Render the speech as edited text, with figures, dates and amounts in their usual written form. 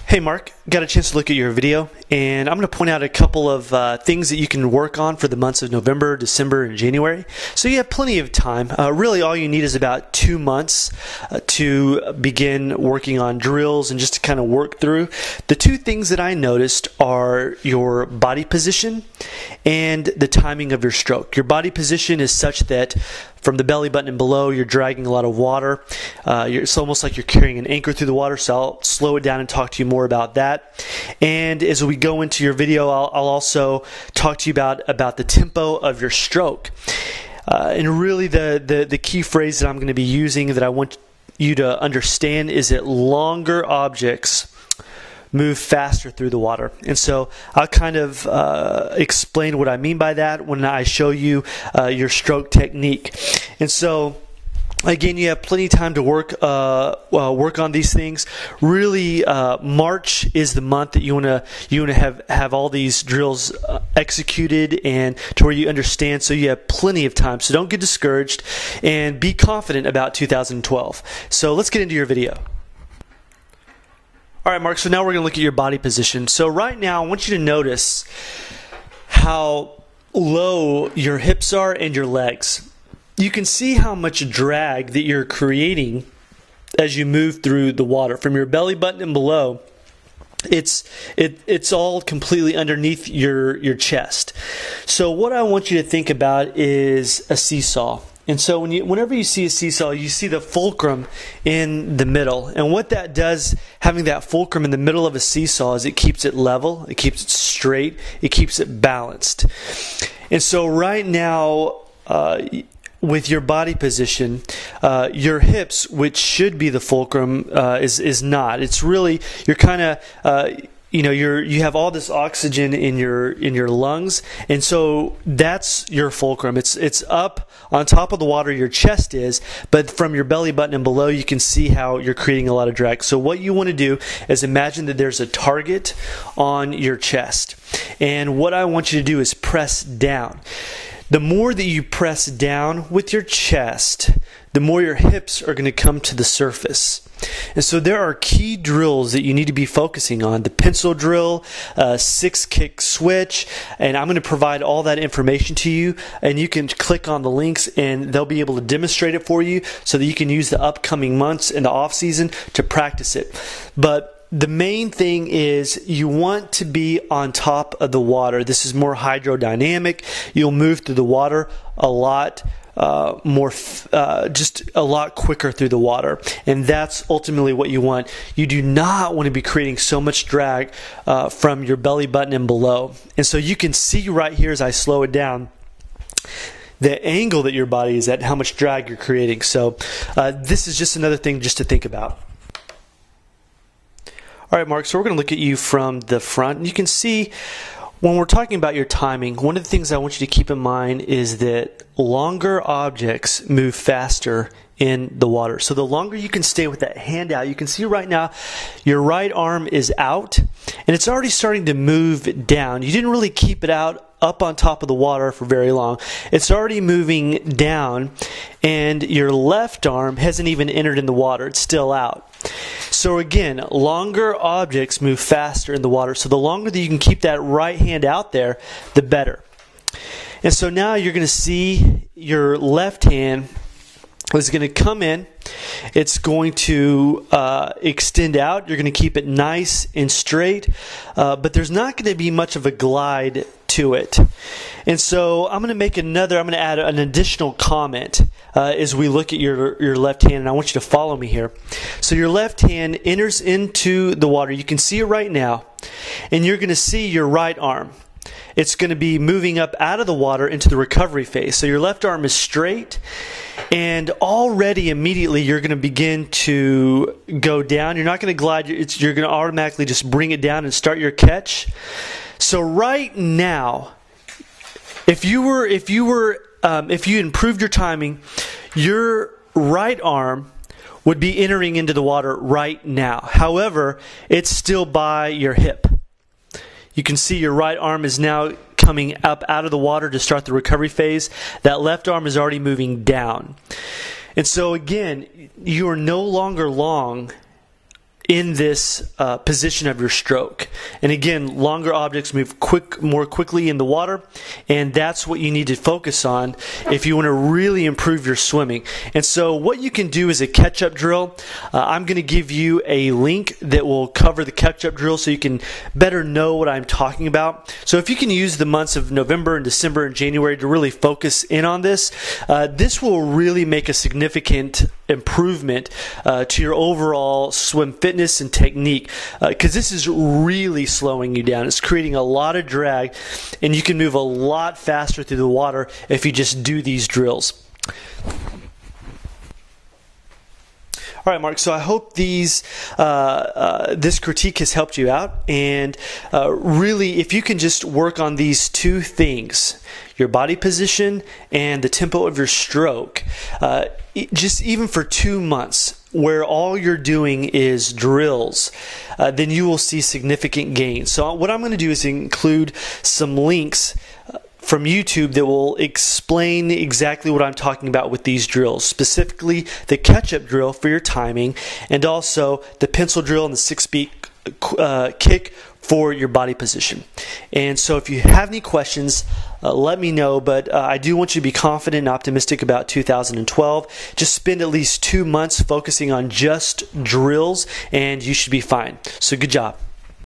Hey Mark, got a chance to look at your video, and I'm going to point out a couple of things that you can work on for the months of November, December, and January. So you have plenty of time. Really all you need is about 2 months to begin working on drills and just to kind of work through. The two things that I noticed are your body position and the timing of your stroke. Your body position is such that from the belly button and below, you're dragging a lot of water. It's almost like you're carrying an anchor through the water, so I'll slow it down and talk to you more about that. And as we go into your video, I'll also talk to you about the tempo of your stroke. And really the key phrase that I'm going to be using that I want you to understand is that longer objects move faster through the water. And so I'll kind of explain what I mean by that when I show you your stroke technique. And so again, you have plenty of time to work on these things. Really, March is the month that you want to have all these drills executed and to where you understand. So you have plenty of time. So don't get discouraged and be confident about 2012. So let's get into your video. All right, Mark, so now we're going to look at your body position. So right now, I want you to notice how low your hips are and your legs. You can see how much drag that you're creating as you move through the water. From your belly button and below, it's all completely underneath your chest. So what I want you to think about is a seesaw. And so whenever you see a seesaw, you see the fulcrum in the middle. And what that does, having that fulcrum in the middle of a seesaw, is it keeps it level, it keeps it straight, it keeps it balanced. And so right now, with your body position, your hips, which should be the fulcrum, is not. It's really, you're kind of, you have all this oxygen in your lungs, and so that's your fulcrum. It's up on top of the water, your chest is, but from your belly button and below, you can see how you're creating a lot of drag. So what you want to do is imagine that there's a target on your chest, and what I want you to do is press down. The more that you press down with your chest, the more your hips are going to come to the surface. And so there are key drills that you need to be focusing on. The pencil drill, 6-kick switch, and I'm going to provide all that information to you, and you can click on the links and they'll be able to demonstrate it for you so that you can use the upcoming months in the off season to practice it. But the main thing is you want to be on top of the water. This is more hydrodynamic. You'll move through the water a lot just a lot quicker through the water, and that's ultimately what you want. You do not want to be creating so much drag from your belly button and below. And so you can see right here as I slow it down the angle that your body is at, how much drag you're creating. So this is just another thing just to think about. All right, Mark, so we're going to look at you from the front. And you can see when we're talking about your timing, one of the things I want you to keep in mind is that longer objects move faster in the water. So the longer you can stay with that hand out, you can see right now your right arm is out and it's already starting to move down. You didn't really keep it out up on top of the water for very long. It's already moving down, and your left arm hasn't even entered in the water. It's still out. So again, longer objects move faster in the water. So the longer that you can keep that right hand out there, the better. And so now you're going to see your left hand is going to come in. It's going to extend out. You're going to keep it nice and straight, but there's not going to be much of a glide to it. And so I'm going to add an additional comment as we look at your left hand, and I want you to follow me here. So your left hand enters into the water. You can see it right now, and you're going to see your right arm. It's going to be moving up out of the water into the recovery phase. So your left arm is straight, and already immediately you're going to begin to go down. You're not going to glide. You're going to automatically just bring it down and start your catch. So right now, if you improved your timing, your right arm would be entering into the water right now. However, it's still by your hip. You can see your right arm is now coming up out of the water to start the recovery phase. That left arm is already moving down. And so again, you are no longer long in this position of your stroke. And again, longer objects move more quickly in the water, and that's what you need to focus on if you want to really improve your swimming. And so what you can do is a catch-up drill. I'm going to give you a link that will cover the catch-up drill so you can better know what I'm talking about. So if you can use the months of November and December and January to really focus in on this, this will really make a significant improvement to your overall swim fitness and technique, because this is really slowing you down. It's creating a lot of drag, and you can move a lot faster through the water if you just do these drills. All right, Mark, so I hope this critique has helped you out, and really, if you can just work on these two things, your body position and the tempo of your stroke, just even for 2 months, where all you're doing is drills, then you will see significant gains. So what I'm going to do is include some links from YouTube that will explain exactly what I'm talking about with these drills, specifically the catch-up drill for your timing, and also the pencil drill and the 6-beat kick for your body position. And so if you have any questions, let me know, but I do want you to be confident and optimistic about 2012. Just spend at least 2 months focusing on just drills, and you should be fine. So good job.